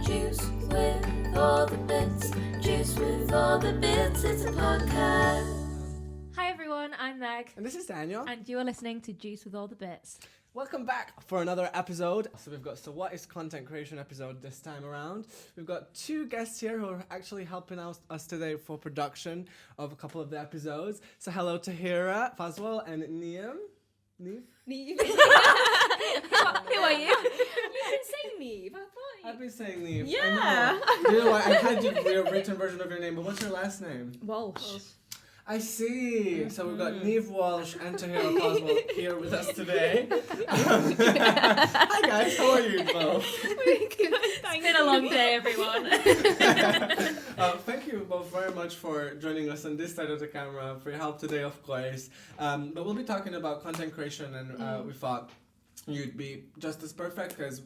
Juice with all the bits. Juice with all the bits. It's a podcast. Hi everyone, I'm Meg. And this is Daniel. And you are listening to Juice with all the bits. Welcome back for another episode. So we've got what is content creation episode this time around. We've got two guests here who are actually helping us today for production of a couple of the episodes. So hello Tahira, Poswal, and Niamh. Niamh. Who are you? You've been saying Niamh. I thought you... I've been saying Niamh. Yeah. I know. You know what? I had your written version of your name, but what's your last name? Walsh. I see. So we've got Niamh Walsh and Tahira Poswal here with us today. Hi guys, how are you both? It's been a long day, everyone. Thank you both very much for joining us on this side of the camera, for your help today, of course. But we'll be talking about content creation, and we thought you'd be just as perfect because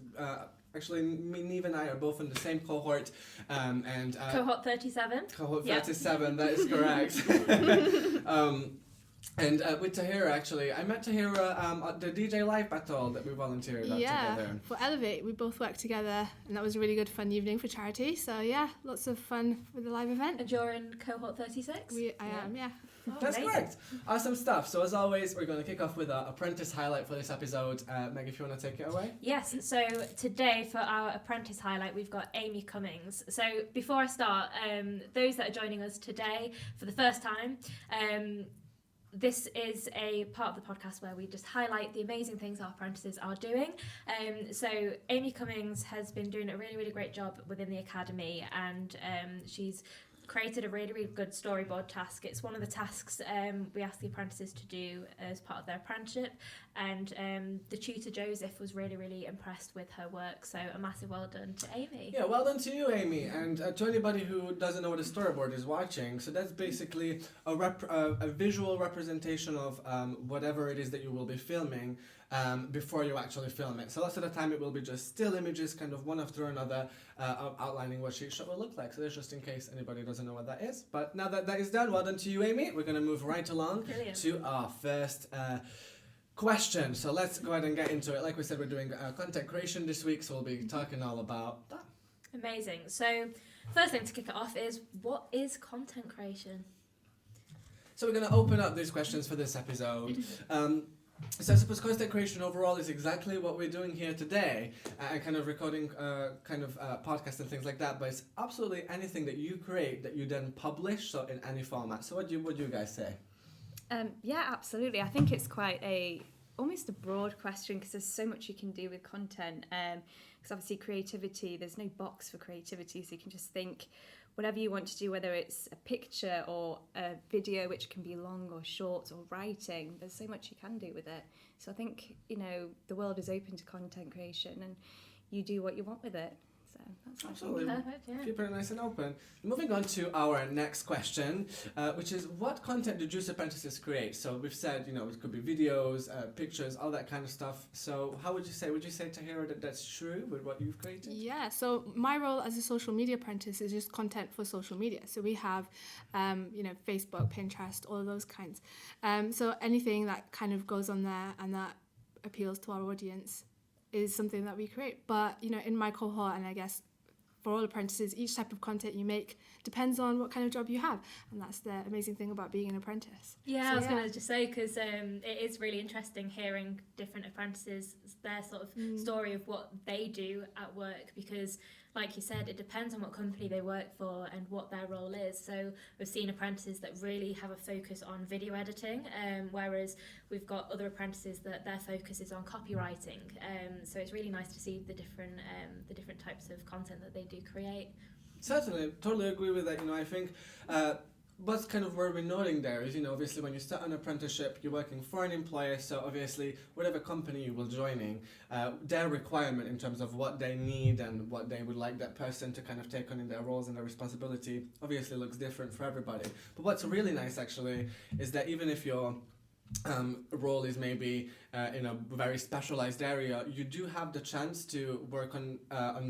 actually, Niamh and I are both in the same cohort. Cohort 37. Cohort 37, that is correct. And with Tahira, actually, I met Tahira at the DJ Live battle that we volunteered at together. For Elevate, we both worked together, and that was a really good fun evening for charity. So yeah, lots of fun with the live event. And you're in cohort 36? I am, yeah. Oh, That's amazing. correct. Awesome stuff. So as always, we're going to kick off with our Apprentice Highlight for this episode. Meg, if you want to take it away. Yes, so today for our Apprentice Highlight, we've got Amy Cummings. So before I start, those that are joining us today for the first time, this is a part of the podcast where we just highlight the amazing things our apprentices are doing. So Amy Cummings has been doing a really, really great job within the academy, and she's created a really, really good storyboard task. It's one of the tasks we ask the apprentices to do as part of their apprenticeship, and the tutor Joseph was really, really impressed with her work, so a massive well done to Amy. Yeah, well done to you, Amy, and to anybody who doesn't know what a storyboard is watching. So that's basically a visual representation of whatever it is that you will be filming before you actually film it. So lots of the time it will be just still images, kind of one after another, outlining what each shot will look like. So that's just in case anybody doesn't know what that is. But now that that is done, well done to you, Amy. We're going to move right along to our first question. So let's go ahead and get into it. Like we said, we're doing content creation this week, so we'll be talking all about that. Amazing. So first thing to kick it off is, what is content creation? So we're going to open up these questions for this episode. So I suppose content creation overall is exactly what we're doing here today, and kind of recording podcasts and things like that, but it's absolutely anything that you create that you then publish, so in any format. So what do you guys say? Yeah, absolutely. I think it's quite almost a broad question because there's so much you can do with content. Because obviously creativity, there's no box for creativity, so you can just think whatever you want to do, whether it's a picture or a video, which can be long or short, or writing. There's so much you can do with it. So I think, the world is open to content creation and you do what you want with it. So that's absolutely perfect, yeah. Keep it nice and open. Moving on to our next question, which is, what content do Juice apprentices create? So we've said, it could be videos, pictures, all that kind of stuff. So how would you say Tahira, that that's true with what you've created? Yeah, so my role as a social media apprentice is just content for social media. So we have, Facebook, Pinterest, all of those kinds. So anything that kind of goes on there and that appeals to our audience is something that we create. But, in my cohort, and I guess for all apprentices, each type of content you make depends on what kind of job you have. And that's the amazing thing about being an apprentice. Yeah, I was going to just say, because it is really interesting hearing different apprentices, their sort of story of what they do at work, because like you said, it depends on what company they work for and what their role is. So we've seen apprentices that really have a focus on video editing, whereas we've got other apprentices that their focus is on copywriting. So it's really nice to see the different types of content that they do create. Certainly, totally agree with that. I think what's kind of where we're noting there is, obviously when you start an apprenticeship, you're working for an employer, so obviously whatever company you will joining, their requirement in terms of what they need and what they would like that person to kind of take on in their roles and their responsibility obviously looks different for everybody. But what's really nice actually is that even if your role is maybe in a very specialized area, you do have the chance to work on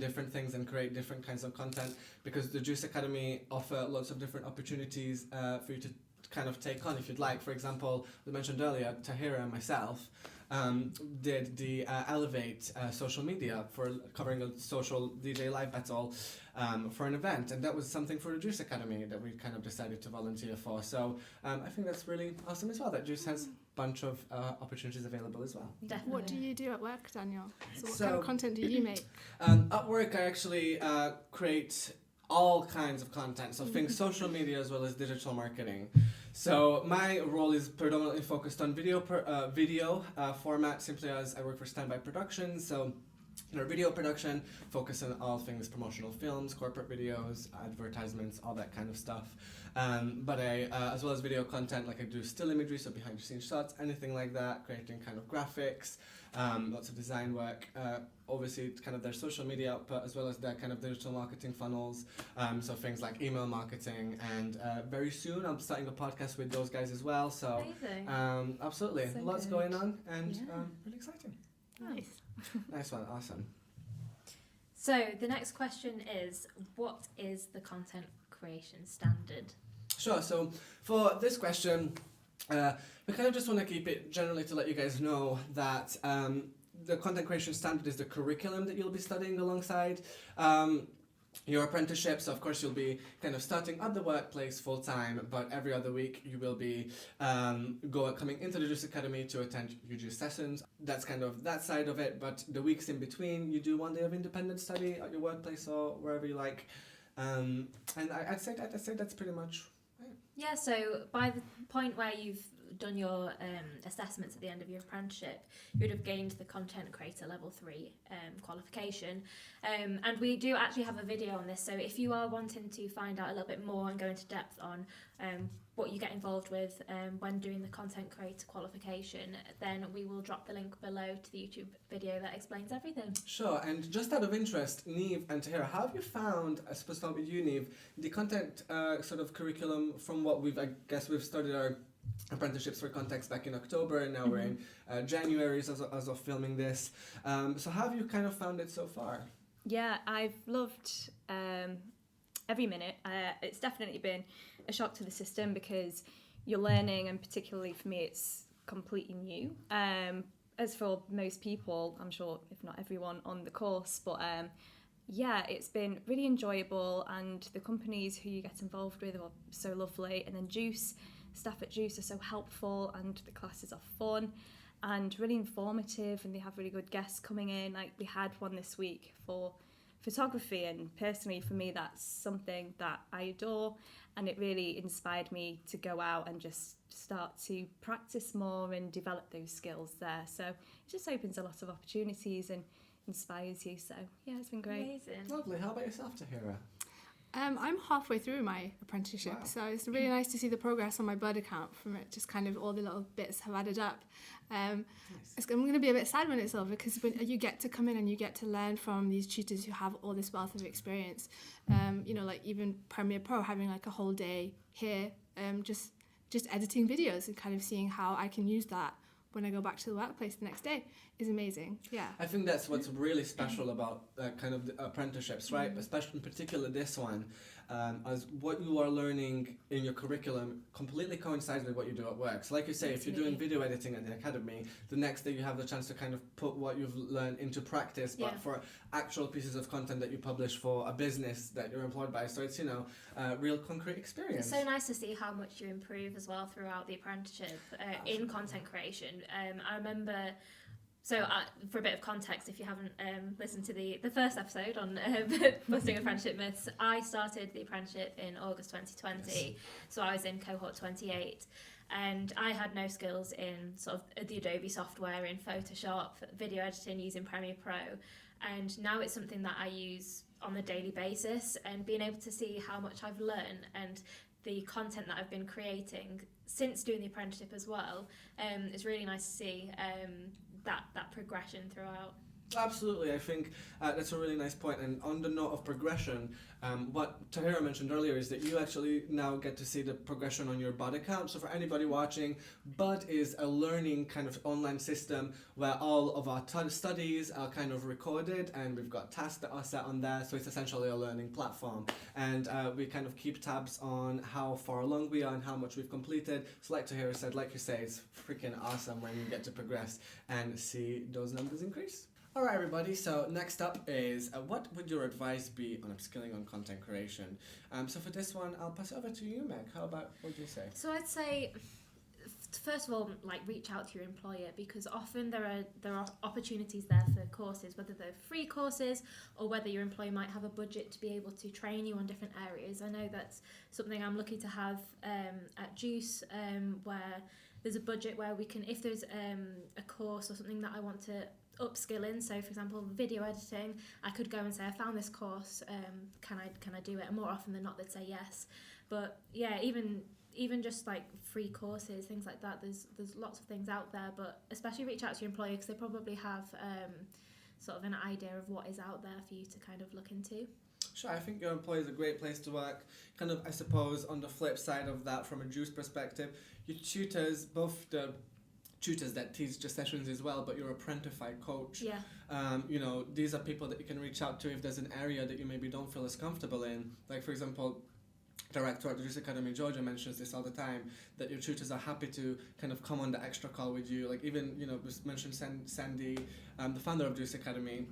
different things and create different kinds of content, because the Juice Academy offer lots of different opportunities for you to kind of take on if you'd like. For example, we mentioned earlier, Tahira and myself, did the Elevate social media for covering a social DJ live battle for an event, and that was something for the Juice Academy that we kind of decided to volunteer for. So I think that's really awesome as well, that Juice has a bunch of opportunities available as well. Definitely. What do you do at work, Daniel? So what So- kind of content do you make? At work, I actually create all kinds of content, so think social media as well as digital marketing. So my role is predominantly focused on video format, simply as I work for Standby Productions. So video production, focus on all things promotional films, corporate videos, advertisements, all that kind of stuff. But I, as well as video content, like I do still imagery, so behind the scenes shots, anything like that, creating kind of graphics, lots of design work, obviously kind of their social media output, as well as their kind of digital marketing funnels, so things like email marketing, and very soon I'm starting a podcast with those guys as well, so Amazing. absolutely, So lots good. going on, and Yeah. really exciting. Nice. Nice one, awesome. So the next question is, what is the content creation standard? Sure, so for this question, we kind of just want to keep it generally to let you guys know that the content creation standard is the curriculum that you'll be studying alongside your apprenticeship. So of course you'll be kind of starting at the workplace full time, but every other week you will be coming into the Juice Academy to attend UGS sessions. That's kind of that side of it, but the weeks in between you do 1 day of independent study at your workplace or wherever you like. And I'd say that's pretty much. Yeah, so by the point where you've done your assessments at the end of your apprenticeship, you would have gained the Content Creator Level 3 qualification. And we do actually have a video on this, so if you are wanting to find out a little bit more and go into depth on what you get involved with when doing the Content Creator qualification, then we will drop the link below to the YouTube video that explains everything. Sure, and just out of interest, Niamh and Tahira, how have you found, I suppose start with you, Niamh, the content sort of curriculum from what we've started our apprenticeships for context back in October, and now we're in January as of filming this. So how have you kind of found it so far? Yeah, I've loved every minute. It's definitely been a shock to the system because you're learning, and particularly for me, it's completely new. As for most people, I'm sure, if not everyone on the course, but yeah, it's been really enjoyable, and the companies who you get involved with are so lovely, and then staff at Juice are so helpful, and the classes are fun and really informative, and they have really good guests coming in. Like we had one this week for photography, and personally for me that's something that I adore, and it really inspired me to go out and just start to practice more and develop those skills there. So it just opens a lot of opportunities and inspires you. So yeah, it's been great. Amazing. Lovely. How about yourself, Tahira? I'm halfway through my apprenticeship, Wow. so it's really nice to see the progress on my bird account from it. Just kind of all the little bits have added up. I'm going to be a bit sad when it's over, because when you get to come in and you get to learn from these tutors who have all this wealth of experience. You know, like even Premiere Pro having like a whole day here, just editing videos and kind of seeing how I can use that when I go back to the workplace the next day is amazing. Yeah. I think that's what's really special about kind of the apprenticeships, right? Especially in particular this one, as what you are learning in your curriculum completely coincides with what you do at work. So like you say, if you're doing video editing at the academy, the next day you have the chance to kind of put what you've learned into practice, but for actual pieces of content that you publish for a business that you're employed by. So it's, you know, a real concrete experience. It's so nice to see how much you improve as well throughout the apprenticeship in content creation. I remember, so for a bit of context, if you haven't listened to the first episode on busting apprenticeship myths, I started the apprenticeship in August 2020, so I was in cohort 28, and I had no skills in sort of the Adobe software, in Photoshop, video editing using Premiere Pro, and now it's something that I use on a daily basis, and being able to see how much I've learned and the content that I've been creating since doing the apprenticeship as well, it's really nice to see that progression throughout. Absolutely, I think that's a really nice point. And on the note of progression, what Tahira mentioned earlier is that you actually now get to see the progression on your Bud account. So for anybody watching, Bud is a learning kind of online system where all of our studies are kind of recorded, and we've got tasks that are set on there. So it's essentially a learning platform, and we kind of keep tabs on how far along we are and how much we've completed. So like Tahira said, like you say, it's freaking awesome when you get to progress and see those numbers increase. Alright everybody, so next up is what would your advice be on upskilling on content creation? So for this one, I'll pass it over to you, Meg. How about, what do you say? So I'd say, first of all, like reach out to your employer, because often there are opportunities there for courses, whether they're free courses or whether your employer might have a budget to be able to train you on different areas. I know that's something I'm lucky to have at Juice, where there's a budget where we can, if there's a course or something that I want to upskill in, so for example video editing, I could go and say, I found this course, can I do it? And more often than not they'd say yes. But yeah, even just like free courses, things like that, there's lots of things out there, but especially reach out to your employer, because they probably have sort of an idea of what is out there for you to kind of look into. Sure, I think your employer is a great place to work. Kind of, I suppose, on the flip side of that, from a Juice perspective, your tutors, both the tutors that teach just sessions as well, but your Apprentify coach. Yeah. You know, these are people that you can reach out to if there's an area that you maybe don't feel as comfortable in. Like, for example, director at the Juice Academy, Georgia, mentions this all the time, that your tutors are happy to kind of come on the extra call with you. Like, even, you know, we mentioned Sandy, the founder of Juice Academy,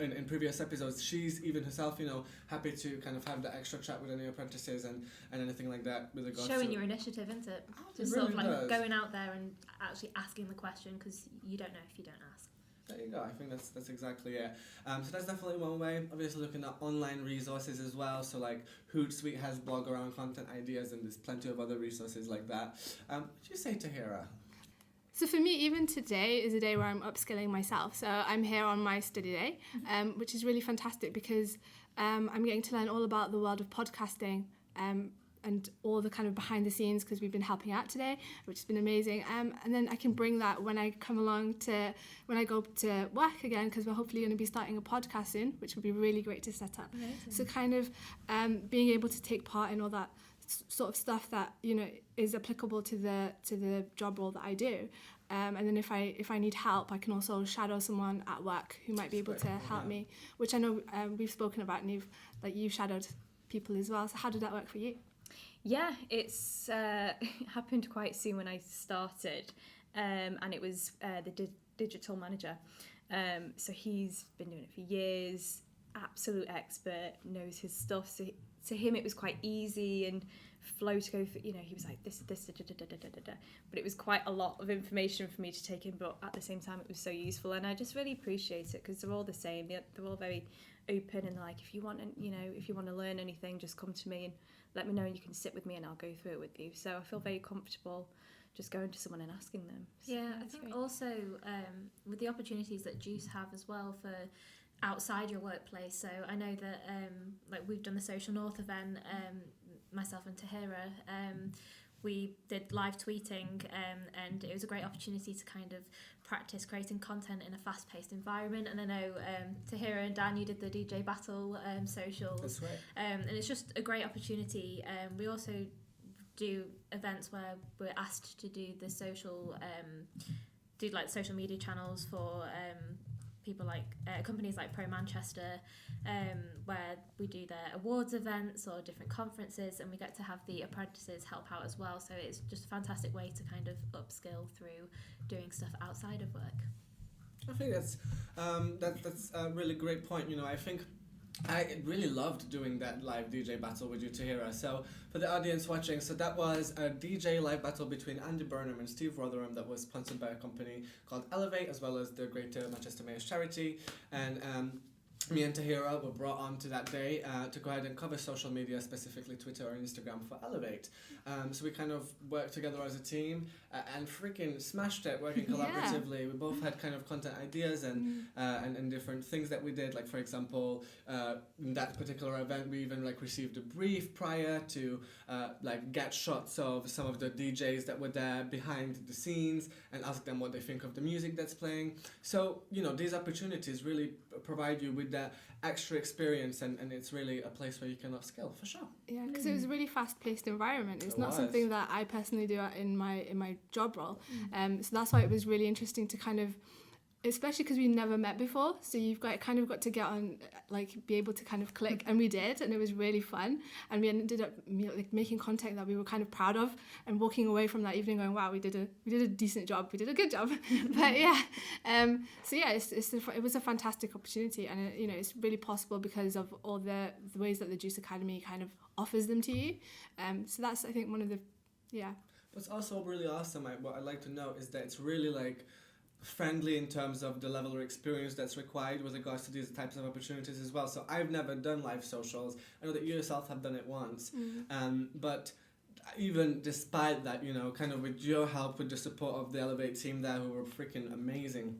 in previous episodes, she's even herself, you know, happy to kind of have the extra chat with any apprentices and anything like that with regards showing to your initiative, isn't it? It Just really sort of like does. going out there and actually asking the question, because you don't know if you don't ask. There you go. I think that's exactly it. So that's definitely one way. Obviously, looking at online resources as well. So like Hootsuite has blog around content ideas, and there's plenty of other resources like that. What do you say, Tahira? So for me, even today is a day where I'm upskilling myself. So I'm here on my study day, which is really fantastic because I'm getting to learn all about the world of podcasting and all the kind of behind the scenes, because we've been helping out today, which has been amazing. And then I can bring that when I come along to, when I go to work again, because we're hopefully going to be starting a podcast soon, which would be really great to set up. Amazing. So kind of being able to take part in all that sort of stuff that, you know, is applicable to the job role that I do. And then if I need help, I can also shadow someone at work who might be able to help me, which I know we've spoken about, Niamh, like you've shadowed people as well. So how did that work for you? Yeah, it's happened quite soon when I started, and it was the digital manager. So he's been doing it for years, absolute expert, knows his stuff. So to him, it was quite easy and flow to go for, you know, he was like this, but it was quite a lot of information for me to take in, but at the same time it was so useful, and I just really appreciate it because they're all the same. They're all very open, and like, if you want, you know, if you want to learn anything, just come to me and let me know, and you can sit with me and I'll go through it with you. So I feel very comfortable just going to someone and asking them. So Yeah, I think great. also with the opportunities that Juice have as well for outside your workplace. So I know that like we've done the Social North event, myself and Tahira, we did live tweeting, and it was a great opportunity to kind of practice creating content in a fast-paced environment. And I know Tahira and Dan, you did the DJ battle socials. That's right. And it's just a great opportunity. We also do events where we're asked to do the social, do like social media channels for people like companies like Pro Manchester, where we do their awards events or different conferences, and we get to have the apprentices help out as well. So it's just a fantastic way to kind of upskill through doing stuff outside of work. I think that's a really great point. You know, I think I really loved doing that live DJ battle with you, Tahira. So for the audience watching, so that was a DJ live battle between Andy Burnham and Steve Rotherham that was sponsored by a company called Elevate, as well as the Greater Manchester Mayor's Charity. And me and Tahira were brought on to that day to go ahead and cover social media, specifically Twitter or Instagram for Elevate. So we kind of worked together as a team and freaking smashed it, working collaboratively. We both had kind of content ideas and different things that we did. Like, for example, in that particular event, we even like received a brief prior to like get shots of some of the DJs that were there behind the scenes and ask them what they think of the music that's playing. So, you know, these opportunities really provide you with that extra experience, and it's really a place where you can upskill for sure. Yeah, because it was a really fast-paced environment. It's not something that I personally do in my job role. So that's why it was really interesting to kind of, especially because we never met before, so you've got to get on, like, be able to kind of click, and we did, and it was really fun, and we ended up like making content that we were kind of proud of, and walking away from that evening going, wow, we did a decent job, we did a good job. But yeah, so yeah, it was a fantastic opportunity, and you know, it's really possible because of all the ways that the Juice Academy kind of offers them to you. So that's, I think, one of the What's also really awesome, what I'd like to know is that it's really like friendly in terms of the level of experience that's required with regards to these types of opportunities as well. So I've never done live socials. I know that you yourself have done it once, but even despite that, you know, kind of with your help, with the support of the Elevate team there, who were freaking amazing,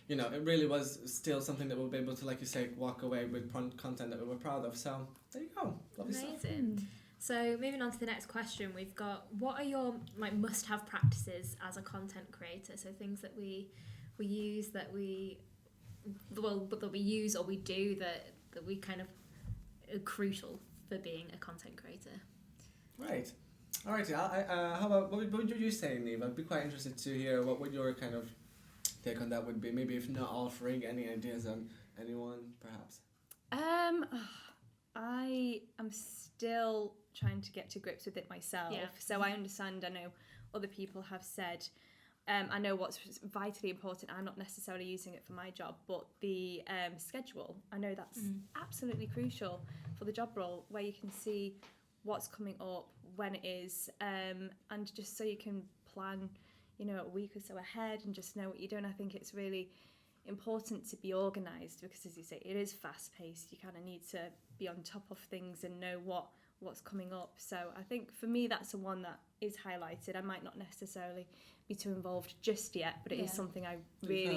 you know, it really was still something that we'll be able to, like you say, walk away with content that we were proud of. So there you go. Lovely Amazing. stuff. So moving on to the next question, we've got, what are your like must-have practices as a content creator? So things that we use, that we use or we do that we kind of are crucial for being a content creator. Right. All right. How about what would you say, Niamh? I'd be quite interested to hear what your kind of take on that would be. Maybe if not offering any ideas on anyone, perhaps. I am still trying to get to grips with it myself. Yeah. So I understand, I know other people have said, I know what's vitally important. I'm not necessarily using it for my job, but the schedule, I know that's absolutely crucial for the job role, where you can see what's coming up, when it is, and just so you can plan, you know, a week or so ahead and just know what you're doing. I think it's really important to be organised because, as you say, it is fast-paced. You kind of need to be on top of things and know what's coming up. So I think for me that's the one that is highlighted. I might not necessarily be too involved just yet, but it is something I really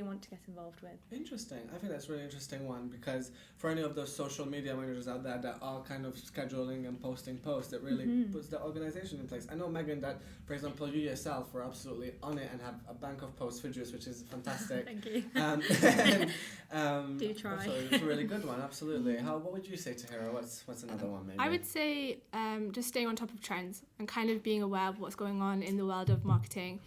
want to get involved with. Interesting. I think that's a really interesting one, because for any of those social media managers out there that are kind of scheduling and posting posts, it really puts the organization in place. I know, Meg and Dan, for example, you yourself were absolutely on it and have a bank of posts for Juice, which is fantastic. Thank you. Do try. So it's a really good one, absolutely. What would you say, Tahira? What's another one, maybe? I would say just staying on top of trends and kind of being aware of what's going on in the world of marketing,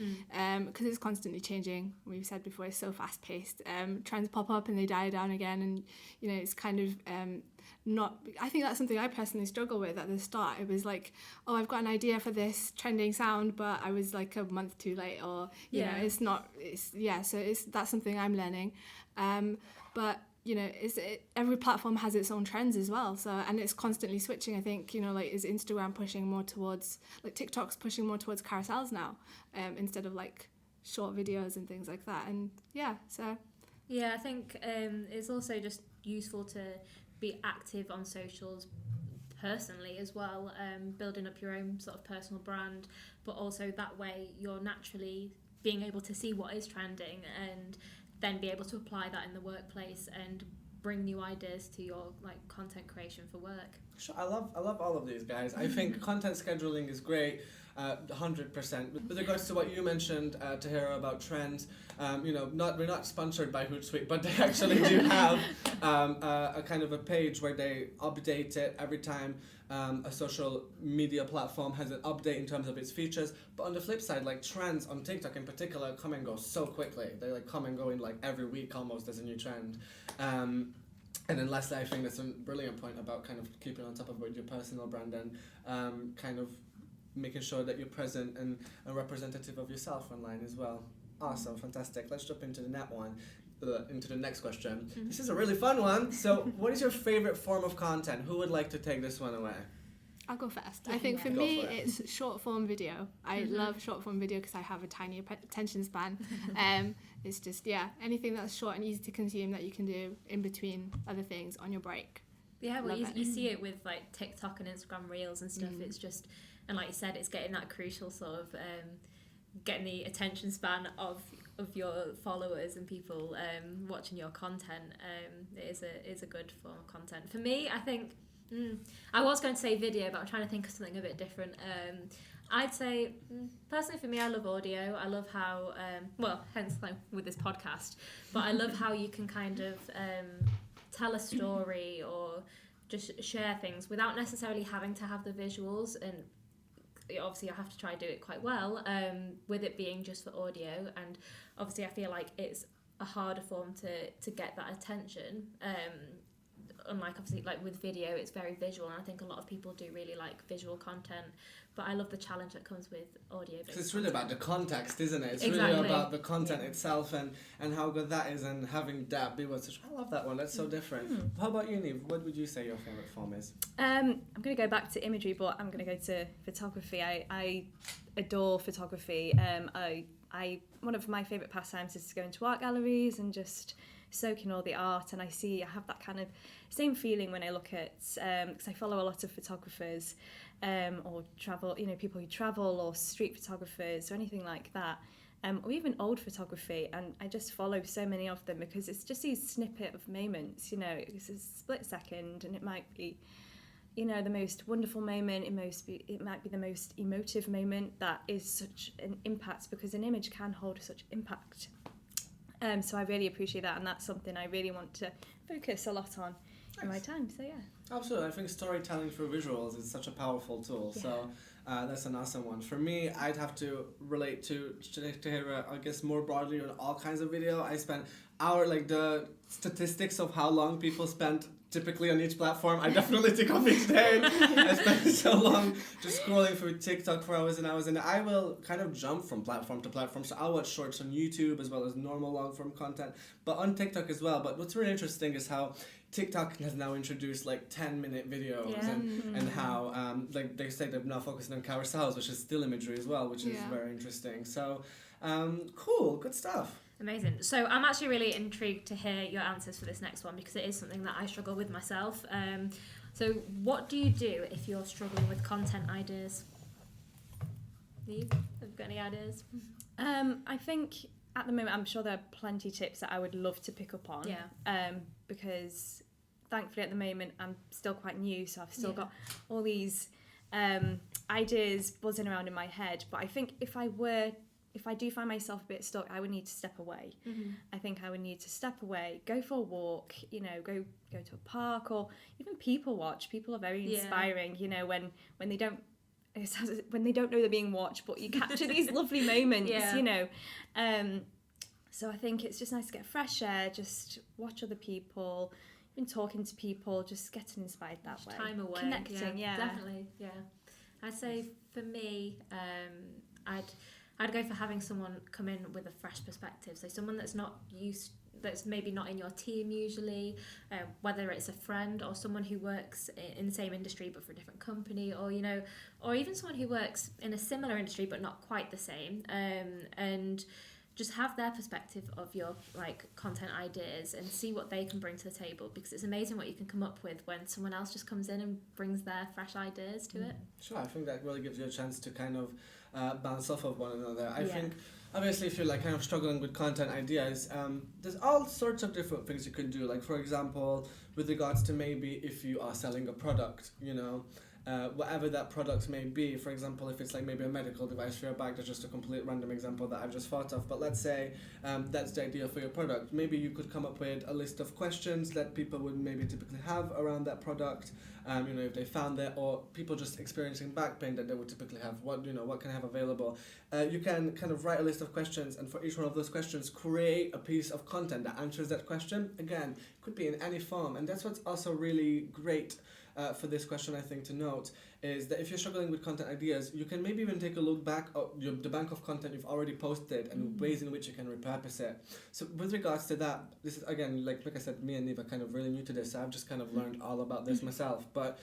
because it's constantly changing. We've said before, it's so fast paced. Trends pop up and they die down again, and you know, it's kind of not. I think that's something I personally struggle with at the start. It was like, oh, I've got an idea for this trending sound, but I was like a month too late, or you know, it's not. So that's something I'm learning, but. You know, every platform has its own trends as well. So, and it's constantly switching. I think, you know, like, is Instagram pushing more towards, like, TikTok's pushing more towards carousels now, instead of like short videos and things like that. And so. Yeah, I think it's also just useful to be active on socials personally as well, building up your own sort of personal brand, but also that way you're naturally being able to see what is trending and then be able to apply that in the workplace and bring new ideas to your like content creation for work. Sure, I love all of these guys. I think content scheduling is great, 100%. With regards to what you mentioned, Tahira, about trends, you know, we're not sponsored by Hootsuite, but they actually do have a kind of a page where they update it every time a social media platform has an update in terms of its features. But on the flip side, like, trends on TikTok in particular come and go so quickly. They like come and go in like every week almost as a new trend. And then lastly, I think that's a brilliant point about kind of keeping on top of your personal brand and kind of making sure that you're present and representative of yourself online as well. Awesome, fantastic. Let's jump into the next question. This is a really fun one. So what is your favorite form of content? Who would like to take this one away? I'll go first. I think for Go me, for it. it's short form video. I love short form video because I have a tiny attention span. It's just, anything that's short and easy to consume that you can do in between other things on your break. Yeah, well, Love it. you see it with like TikTok and Instagram Reels and stuff. It's just, and like you said, it's getting that crucial sort of getting the attention span of your followers and people watching your content. It is a good form of content. For me, I think I was going to say video, but I'm trying to think of something a bit different. I'd say personally for me, I love audio. I love how hence like with this podcast, but I love how you can kind of tell a story or just share things without necessarily having to have the visuals, and obviously I have to try and do it quite well with it being just for audio, and obviously I feel like it's a harder form to get that attention, unlike obviously like with video it's very visual, and I think a lot of people do really like visual content, but I love the challenge that comes with audio. Because it's really about the context, isn't it? It's Exactly. really about the content itself and how good that is, and having that be what's. I love that one. That's so different. How about you, Niamh? What would you say your favourite form is? I'm going to go back to imagery, but I'm going to go to photography. I adore photography. I one of my favourite pastimes is to go into art galleries and just soak in all the art, and I have that kind of same feeling when I look at because I follow a lot of photographers or travel, people who travel, or street photographers or anything like that, or even old photography, and I just follow so many of them because it's just these snippet of moments, it's a split second, and it might be the most wonderful moment, it might be the most emotive moment that is such an impact, because an image can hold such impact. So I really appreciate that, and that's something I really want to focus a lot on in my time. So Absolutely, I think storytelling through visuals is such a powerful tool. Yeah. So that's an awesome one. For me, I'd have to relate to Tahira, I guess, more broadly on all kinds of video. I spent the statistics of how long people spent typically on each platform, I definitely take off each day. I spend so long just scrolling through TikTok for hours and hours, and I will kind of jump from platform to platform. So I'll watch shorts on YouTube as well as normal long form content, but on TikTok as well. But what's really interesting is how TikTok has now introduced 10-minute videos, and how they say they're now focusing on carousels, which is still imagery as well, which is very interesting. So cool, good stuff. Amazing. So I'm actually really intrigued to hear your answers for this next one, because it is something that I struggle with myself. So what do you do if you're struggling with content ideas? Niamh, have you got any ideas? I think at the moment, I'm sure there are plenty of tips that I would love to pick up on. Because thankfully at the moment I'm still quite new, so I've still got all these ideas buzzing around in my head. But I think if I do find myself a bit stuck, I would need to step away. I think I would need to step away, go for a walk, go to a park, or even people watch. People are very inspiring, when they don't know they're being watched, but you capture these lovely moments, So I think it's just nice to get fresh air, just watch other people, even talking to people, just getting inspired that way. Time away. Connecting, Definitely, I'd say for me, I'd go for having someone come in with a fresh perspective. So someone that's maybe not in your team usually, whether it's a friend or someone who works in the same industry but for a different company, or or even someone who works in a similar industry but not quite the same, and just have their perspective of your content ideas and see what they can bring to the table, because it's amazing what you can come up with when someone else just comes in and brings their fresh ideas to it. Sure, I think that really gives you a chance to kind of bounce off of one another. I think obviously if you're kind of struggling with content ideas, there's all sorts of different things you can do. Like for example, with regards to maybe if you are selling a product, whatever that product may be. For example, if it's maybe a medical device for your bag, that's just a complete random example that I've just thought of. But let's say that's the idea for your product. Maybe you could come up with a list of questions that people would maybe typically have around that product. If they found that, or people just experiencing back pain that they would typically have. What can I have available? You can kind of write a list of questions, and for each one of those questions, create a piece of content that answers that question. Again, could be in any form, and that's what's also really great. For this question, I think to note is that if you're struggling with content ideas, you can maybe even take a look back at the bank of content you've already posted and ways in which you can repurpose it. So with regards to that, this is again, like I said, me and Niamh are kind of really new to this, so I've just kind of learned all about this myself. But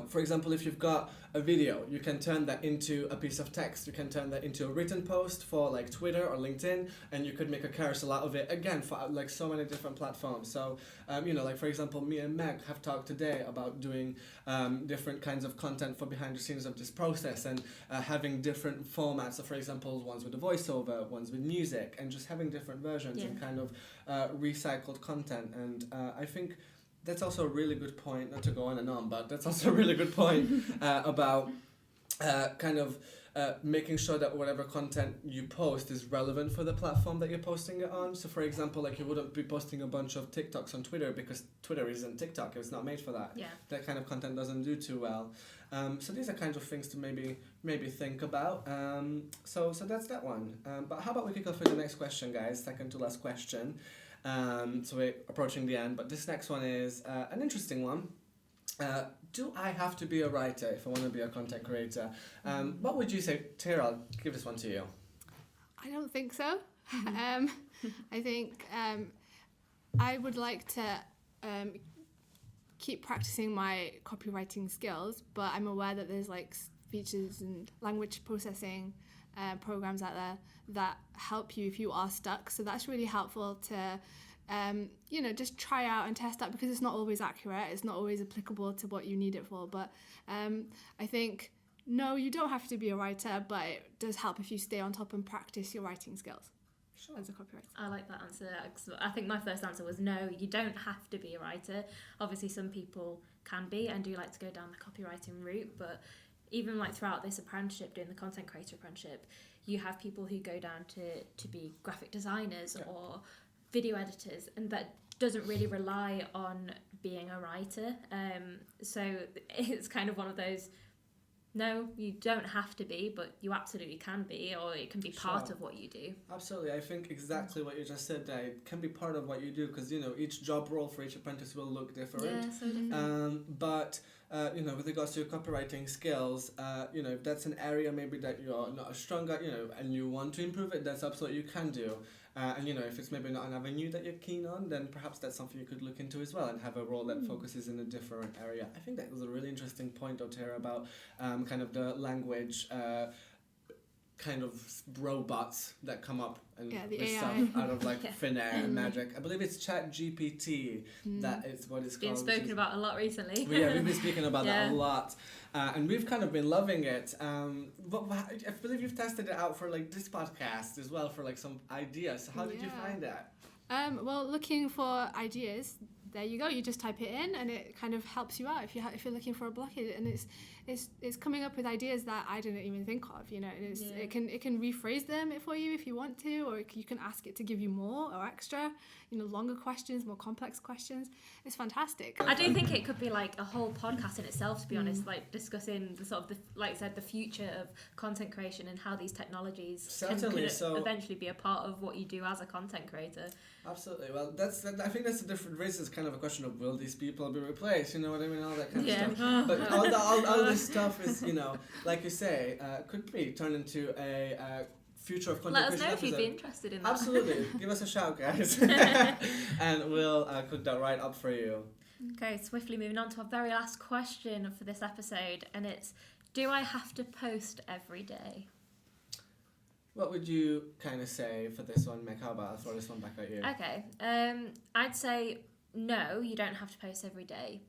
for example, if you've got a video, you can turn that into a piece of text. You can turn that into a written post for like Twitter or LinkedIn, and you could make a carousel out of it, again, for like so many different platforms. So, like for example, me and Meg have talked today about doing different kinds of content for behind the scenes of this process, and having different formats. So for example, ones with a voiceover, ones with music, and just having different versions and kind of recycled content. And I think that's also a really good point, not to go on and on, but that's also a really good point about making sure that whatever content you post is relevant for the platform that you're posting it on. So for example, like you wouldn't be posting a bunch of TikToks on Twitter because Twitter isn't TikTok, it's not made for that. Yeah. That kind of content doesn't do too well. So these are kinds of things to maybe think about. So that's that one. But how about we kick off with the next question, guys? Second to last question. So we're approaching the end, but this next one is an interesting one. Do I have to be a writer if I want to be a content creator? What would you say? Tahira, I'll give this one to you. I don't think so. I think I would like to keep practicing my copywriting skills, but I'm aware that there's like features and language processing programs out there that help you if you are stuck. So that's really helpful to just try out and test out, because it's not always accurate, it's not always applicable to what you need it for. But I think, no, you don't have to be a writer, but it does help if you stay on top and practice your writing skills as a copywriter. I like that answer. I think my first answer was no, you don't have to be a writer. Obviously some people can be and do like to go down the copywriting route, but even like throughout this apprenticeship, doing the Content Creator Apprenticeship, you have people who go down to be graphic designers or video editors, and that doesn't really rely on being a writer. So it's kind of one of those, no, you don't have to be, but you absolutely can be, or it can be part of what you do. Absolutely. I think exactly what you just said there, it can be part of what you do, because, each job role for each apprentice will look different. Yeah, so different. But with regards to your copywriting skills, if that's an area maybe that you're not as strong at, and you want to improve it, that's absolutely you can do. And if it's maybe not an avenue that you're keen on, then perhaps that's something you could look into as well and have a role that focuses in a different area. I think that was a really interesting point, Tahira, about kind of the language kind of robots that come up and the stuff AI. out of like thin air and magic. I believe it's ChatGPT that is what it's Been called. spoken about a lot recently. Yeah, we've been speaking about that a lot, and we've kind of been loving it. But I believe you've tested it out for like this podcast as well, for like some ideas. So how did you find that? Well, looking for ideas, there you go. You just type it in, and it kind of helps you out if you're looking for a blockage, and it's coming up with ideas that I didn't even think of. And it can rephrase them for you if you want to, or you can ask it to give you more or extra, longer questions, more complex questions. It's fantastic. I do think it could be like a whole podcast in itself, to be honest, like discussing the sort of like I said, the future of content creation and how these technologies can eventually be a part of what you do as a content creator. Absolutely. Well, I think that's a different race. It's kind of a question of, will these people be replaced? You know what I mean? All that kind of stuff. But all this stuff is, like you say, could be turned into a future of content creation. Let us know if you'd be interested in that. Absolutely. Give us a shout, guys. And we'll cook that right up for you. Okay, swiftly moving on to our very last question for this episode, and it's, do I have to post every day? What would you kind of say for this one, Meg? How about I'll throw this one back at you? Okay, I'd say no, you don't have to post every day,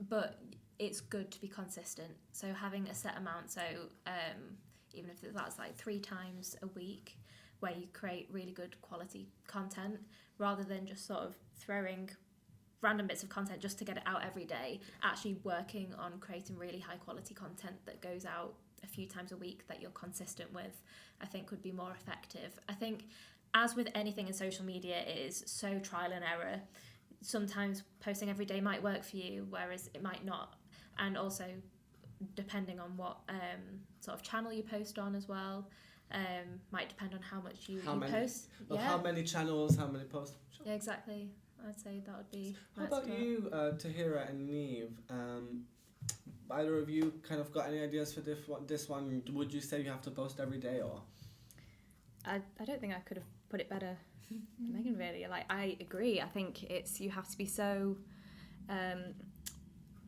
but it's good to be consistent. So having a set amount, so even if that's like 3 times a week, where you create really good quality content, rather than just sort of throwing random bits of content just to get it out every day, actually working on creating really high quality content that goes out a few times a week that you're consistent with, I think would be more effective. I think, as with anything in social media, it is so trial and error. Sometimes posting every day might work for you, whereas it might not. And also, depending on what sort of channel you post on as well, might depend on how much you post. Well, how many channels, how many posts? Sure. Yeah, exactly. I'd say that would be... How about you, Tahira and Niamh? Either of you kind of got any ideas for this one? Would you say you have to post every day, or? I don't think I could have put it better, Megan, really. Like, I agree. I think you have to be so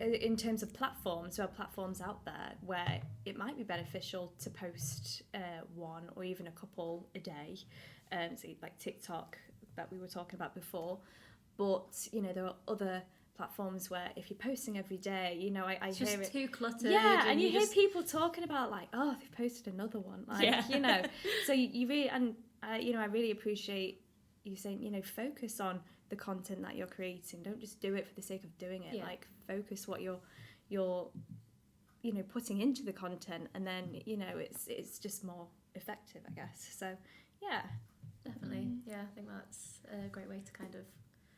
in terms of platforms, there are platforms out there where it might be beneficial to post one or even a couple a day, so like TikTok that we were talking about before. But, you know, there are other platforms where if you're posting every day, you know, I It's hear just it. too cluttered. Yeah, and you hear just... people talking about like, oh, they've posted another one. Like, you know, so you really, and, you know, I really appreciate you saying, you know, focus on the content that you're creating. Don't just do it for the sake of doing it. Yeah. Like, focus what you're you know, putting into the content, and then, you know, it's just more effective, I guess. So yeah, Definitely. Yeah, I think that's a great way to kind of...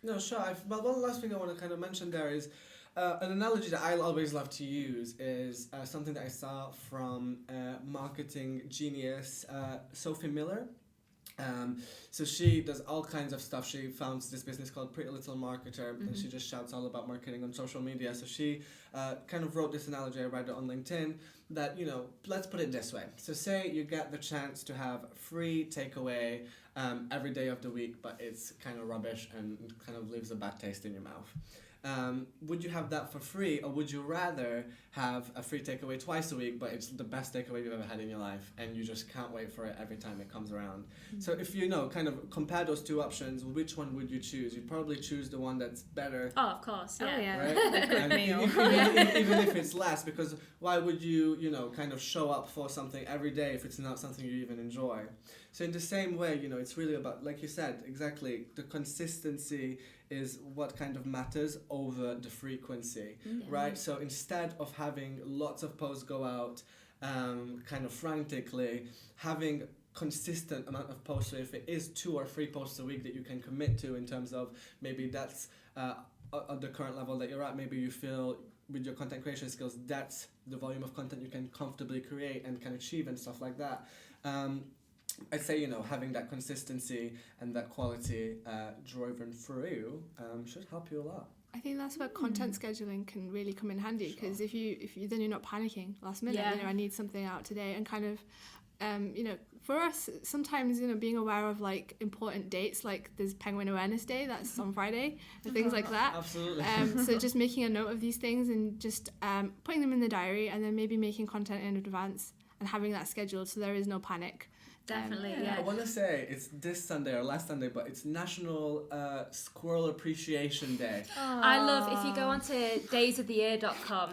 No, sure. Well, one last thing I want to kind of mention there is an analogy that I always love to use is something that I saw from marketing genius Sophie Miller. So she does all kinds of stuff. She founds this business called Pretty Little Marketer, and she just shouts all about marketing on social media. So she kind of wrote this analogy, I read it on LinkedIn, that, you know, let's put it this way. So say you get the chance to have free takeaway every day of the week, but it's kind of rubbish and kind of leaves a bad taste in your mouth. Would you have that for free, or would you rather have a free takeaway twice a week, but it's the best takeaway you've ever had in your life, and you just can't wait for it every time it comes around? So if you know, kind of compare those two options, which one would you choose? You'd probably choose the one that's better. Oh, of course, yeah. Oh, yeah. Right? A good And meal. even if it's less, because why would you, you know, kind of show up for something every day if it's not something you even enjoy? So in the same way, you know, it's really about, like you said, exactly, the consistency is what kind of matters over the frequency, right? So instead of having lots of posts go out kind of frantically, having consistent amount of posts, so if it is 2 or 3 posts a week that you can commit to, in terms of maybe that's at the current level that you're at, maybe you feel with your content creation skills, that's the volume of content you can comfortably create and can achieve and stuff like that. I'd say, you know, having that consistency and that quality driven through should help you a lot. I think that's where content scheduling can really come in handy, because if you then you're not panicking last minute. Yeah. You know, I need something out today, and kind of you know, for us sometimes, you know, being aware of like important dates, like there's Penguin Awareness Day, that's on Friday, and things like that. Absolutely. So just making a note of these things and just putting them in the diary, and then maybe making content in advance and having that scheduled so there is no panic. Definitely, I yeah. want to say it's this Sunday or last Sunday, but it's National Squirrel Appreciation Day. I love, if you go onto daysoftheyear.com,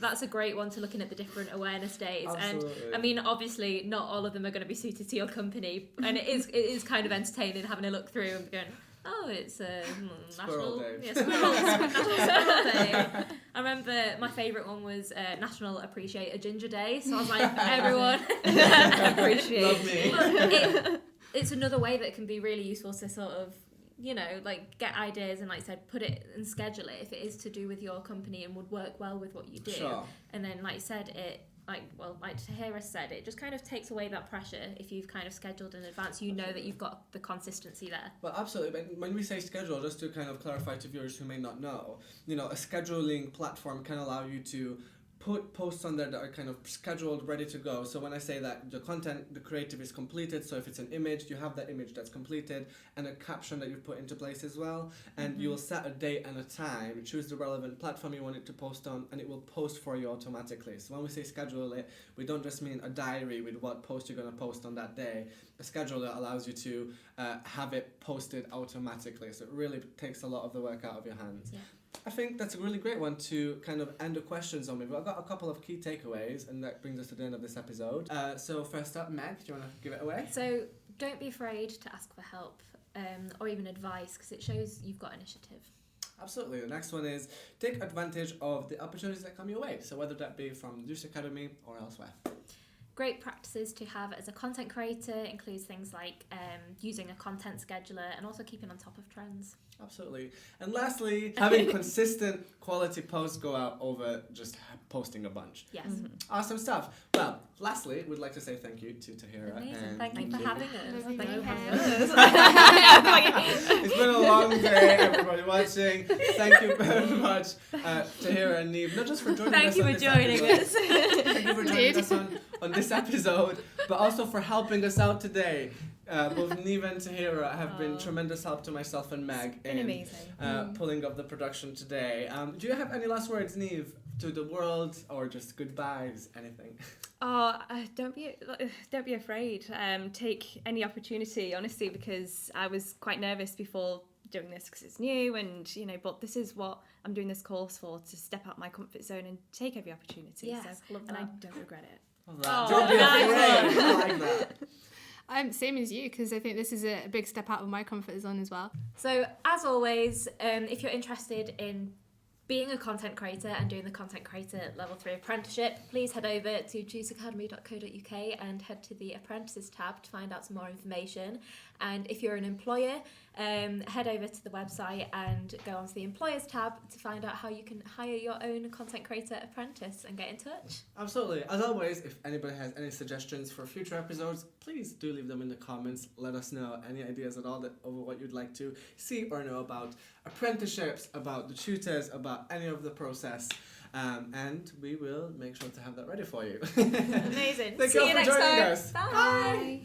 that's a great one to looking at the different awareness days. Absolutely. And I mean, obviously not all of them are going to be suited to your company, and it is kind of entertaining having a look through and going, oh, it's a Squirrel national Day. Yeah, National Squirrel Day. I remember my favourite one was National Appreciate a Ginger Day. So I was like, everyone appreciate. Love me. But it's another way that can be really useful to sort of, you know, like get ideas and, like I said, put it and schedule it if it is to do with your company and would work well with what you do. Sure. And then, like you said, it. Like Tahira said, it just kind of takes away that pressure if you've kind of scheduled in advance. You know that you've got the consistency there. Well, absolutely. But when we say schedule, just to kind of clarify to viewers who may not know, you know, a scheduling platform can allow you to put posts on there that are kind of scheduled, ready to go. So when I say that the content, the creative is completed, so if it's an image, you have that image that's completed and a caption that you've put into place as well. And you'll set a date and a time, choose the relevant platform you want it to post on, and it will post for you automatically. So when we say schedule it, we don't just mean a diary with what post you're going to post on that day. A schedule that allows you to have it posted automatically. So it really takes a lot of the work out of your hands. Yeah. I think that's a really great one to kind of end the questions on. Maybe I've got a couple of key takeaways, and that brings us to the end of this episode. So first up, Meg, do you want to give it away? So don't be afraid to ask for help or even advice, because it shows you've got initiative. Absolutely. The next one is take advantage of the opportunities that come your way. So whether that be from the Juice Academy or elsewhere. Great practices to have as a content creator includes things like using a content scheduler and also keeping on top of trends. Absolutely. And lastly, having consistent quality posts go out over just posting a bunch. Yes. Awesome stuff. Well, lastly, we'd like to say thank you to Tahira. Amazing. And Thank you for having us. Lovely Thank you for meeting having us. It's been a long day, everybody watching. Thank you very much, Tahira and Niamh, not just for joining us. Thank you on for this joining episode. us. Thank you for joining us on this episode, but also for helping us out today. Both Niamh and Tahira have been tremendous help to myself and Meg It's been amazing. Pulling up the production today. Do you have any last words, Niamh, to the world, or just goodbyes, anything? Don't be afraid. Take any opportunity, honestly, because I was quite nervous before doing this because it's new, and but this is what I'm doing this course for, to step out my comfort zone and take every opportunity. Yes, so, love and I that. don't regret it. Don't be afraid. I like that. I'm same as you, because I think this is a big step out of my comfort zone as well. So, as always, if you're interested in being a content creator and doing the Content Creator Level 3 Apprenticeship, please head over to juiceacademy.co.uk and head to the Apprentices tab to find out some more information. And if you're an employer, head over to the website and go onto the Employers tab to find out how you can hire your own Content Creator Apprentice and get in touch. Absolutely. As always, if anybody has any suggestions for future episodes, please do leave them in the comments. Let us know any ideas at all over what you'd like to see or know about apprenticeships, about the tutors, about any of the process. And we will make sure to have that ready for you. Amazing. Thank See you all you for next joining time. us. Bye.